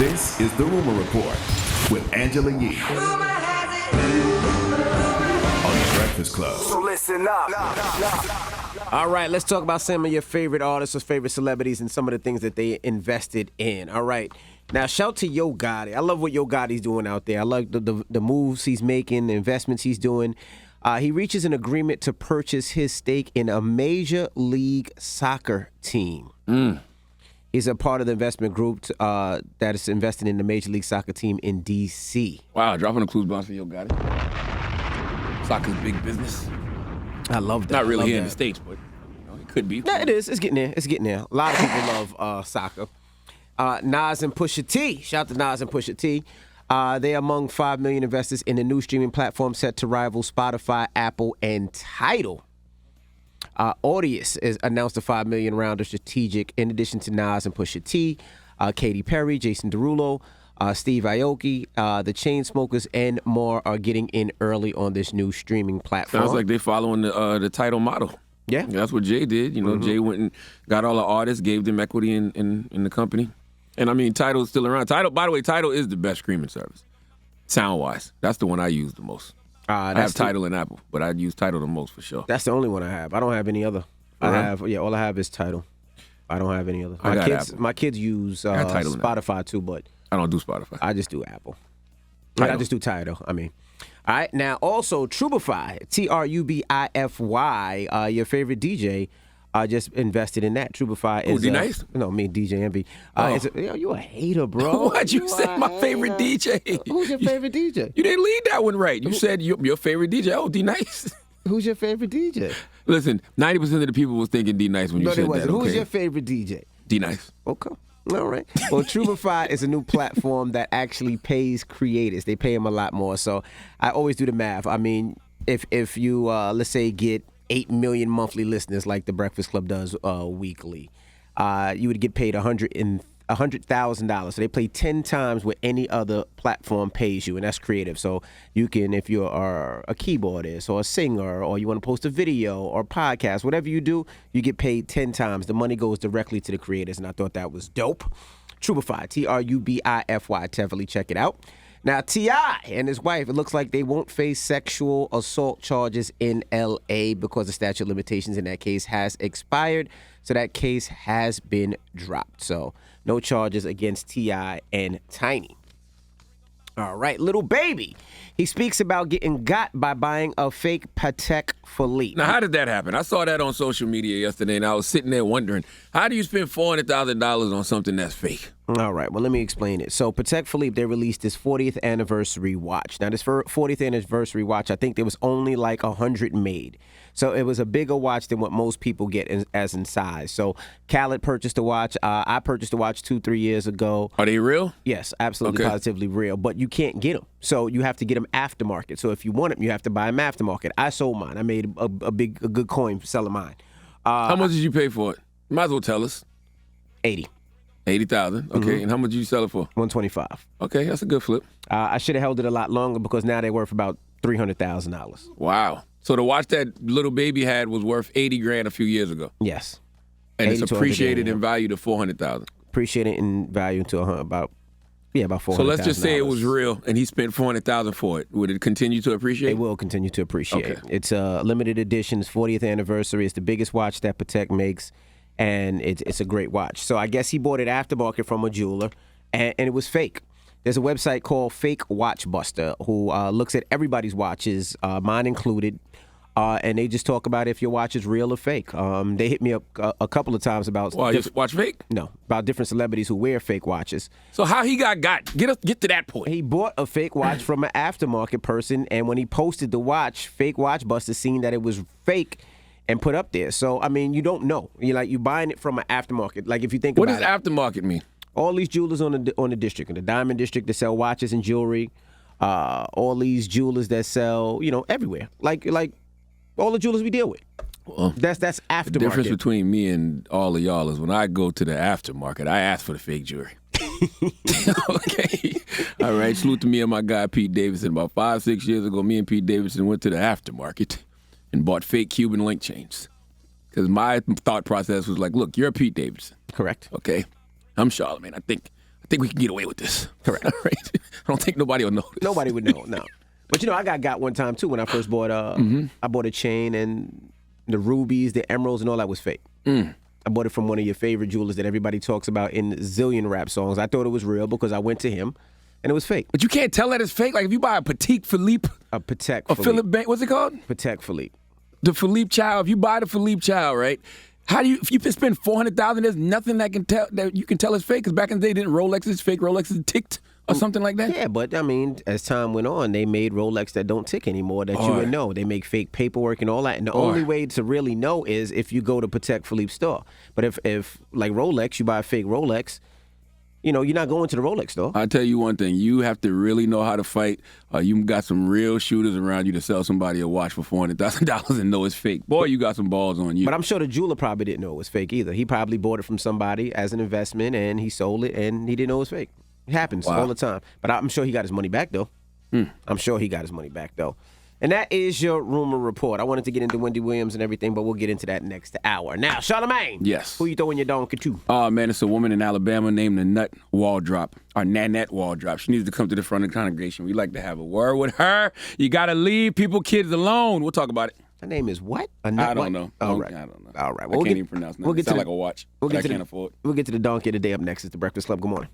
This is The Rumor Report with Angela Yee on The Breakfast Club. So listen up. All right, let's talk about some of your favorite artists or favorite celebrities and some of the things that they invested in. All right. Now, shout to Yo Gotti. I love what Yo Gotti's doing out there. I like the moves he's making, the investments he's doing. He reaches an agreement to purchase his stake in a Major League Soccer team. He's a part of the investment group that is invested in the Major League Soccer team in D.C. Wow, dropping the clues bombs for Yo Gotti. Soccer's big business. I love that. Not really here in the States, but it could be. Yeah, it is. It's getting there. It's getting there. A lot of people love soccer. Nas and Pusha T. Shout out to Nas and Pusha T. They are among 5 million investors in a new streaming platform set to rival Spotify, Apple, and Tidal. Audius has announced a $5 million round of strategic, in addition to Nas and Pusha T, Katy Perry, Jason Derulo, Steve Aoki, the Chainsmokers, and more are getting in early on this new streaming platform. Sounds like they're following the Tidal model. Yeah. That's what Jay did. You know, Jay went and got all the artists, gave them equity in the company. And I mean, Tidal's still around. Tidal, by the way, Tidal is the best streaming service, sound-wise. That's the one I use the most. I have Tidal and Apple, but I use Tidal the most for sure. That's the only one I have. I don't have any other. All I have is Tidal. I don't have any other. My kids use Spotify too, but I don't do Spotify. I just do Apple. I just do Tidal. I mean, all right. Now, also Trubify, Trubify, your favorite DJ. Just invested in that. Trubify is D-Nice? No, me, DJ Envy. You a hater, bro. Why'd you say my favorite DJ? Who's your favorite DJ? You didn't lead that one right. You said your favorite DJ. Oh, D-Nice. Who's your favorite DJ? Listen, 90% of the people was thinking D-Nice when you said that. Who's your favorite DJ? D-Nice. Okay. All right. Well, Trubify is a new platform that actually pays creators. They pay them a lot more. So I always do the math. I mean, if you, let's say, get 8 million monthly listeners like the Breakfast Club does weekly, you would get paid $100,000. So they play 10 times what any other platform pays you, and that's creative. So you can, if you are a keyboardist or a singer, or you want to post a video or podcast, whatever you do, you get paid 10 times. The money goes directly to the creators, and I thought that was dope. Trubify, Trubify. Definitely check it out. Now, T.I. and his wife, it looks like they won't face sexual assault charges in L.A. because the statute of limitations in that case has expired. So that case has been dropped. So no charges against T.I. and Tiny. All right, Little Baby. He speaks about getting got by buying a fake Patek Philippe. Now, how did that happen? I saw that on social media yesterday, and I was sitting there wondering, how do you spend $400,000 on something that's fake? All right, well, let me explain it. So Patek Philippe, they released this 40th anniversary watch. Now, this 40th anniversary watch, I think there was only like 100 made. So it was a bigger watch than what most people get as in size. So Khaled purchased the watch. I purchased the watch 2-3 years ago. Are they real? Yes, absolutely, positively real. But you can't get them. So you have to get them aftermarket. So if you want them, you have to buy them aftermarket. I sold mine. I made a good coin selling mine. How much did you pay for it? You might as well tell us. 80. 80,000. Okay, and how much did you sell it for? 125. Okay, that's a good flip. I should have held it a lot longer because now they're worth about $300,000. Wow. So the watch that Little Baby had was worth $80,000 a few years ago. Yes. And it's appreciated in value to $400,000. Appreciated in value to about $400,000. So let's just say it was real, and he spent $400,000 for it. Would it continue to appreciate? It will continue to appreciate. Okay. It's a limited edition. It's 40th anniversary. It's the biggest watch that Patek makes, and it's a great watch. So I guess he bought it aftermarket from a jeweler, and it was fake. There's a website called Fake Watch Buster who looks at everybody's watches, mine included, and they just talk about if your watch is real or fake. They hit me up a couple of times about watch fake? No, about different celebrities who wear fake watches. So how he got? Get to that point. He bought a fake watch from an aftermarket person, and when he posted the watch, Fake Watch Buster seen that it was fake and put up there. So I mean, you don't know. You're buying it from an aftermarket. Like if you think about it. What does aftermarket mean? All these jewelers on the district, in the Diamond District, that sell watches and jewelry. All these jewelers that sell, everywhere. Like all the jewelers we deal with. Well, that's aftermarket. The difference between me and all of y'all is when I go to the aftermarket, I ask for the fake jewelry. Okay. All right. Salute to me and my guy Pete Davidson. About 5-6 years ago, me and Pete Davidson went to the aftermarket and bought fake Cuban link chains. Because my thought process was like, look, you're Pete Davidson. Correct. Okay. I'm Charlamagne. I think think we can get away with this. Correct. Right? I don't think nobody will know this. Nobody would know, no. But, I got one time, too, when I first bought I bought a chain, and the rubies, the emeralds, and all that was fake. I bought it from one of your favorite jewelers that everybody talks about in zillion rap songs. I thought it was real because I went to him, and it was fake. But you can't tell that it's fake. Like if you buy a Patek Philippe, Patek or Philippe. Philippe, what's it called? Patek Philippe. The Philippe child. If you buy the Philippe child, right? How do you? If you spend $400,000, there's nothing that you can tell it's fake. Because back in the day, didn't Rolexes fake? Rolexes ticked or something like that. Yeah, but I mean, as time went on, they made Rolex that don't tick anymore. That you would know. They make fake paperwork and all that. And the only way to really know is if you go to Patek Philippe store. But if like Rolex, you buy a fake Rolex. You're not going to the Rolex store. I'll tell you one thing. You have to really know how to fight. You got some real shooters around you to sell somebody a watch for $400,000 and know it's fake. Boy, you got some balls on you. But I'm sure the jeweler probably didn't know it was fake either. He probably bought it from somebody as an investment, and he sold it, and he didn't know it was fake. It happens all the time. But I'm sure he got his money back, though. I'm sure he got his money back, though. And that is your rumor report. I wanted to get into Wendy Williams and everything, but we'll get into that next hour. Now, Charlamagne. Yes. Who you throwing your donkey to? Oh, man, it's a woman in Alabama named Nanette Waldrop, or Nanette Waldrop. She needs to come to the front of the congregation. We like to have a word with her. You got to leave kids alone. We'll talk about it. Her name is what? I don't know. All right. I don't know. All right. Well, I can't even pronounce it. It sounds like a watch that I can't afford. We'll get to the donkey of the day up next. It's the Breakfast Club. Good morning.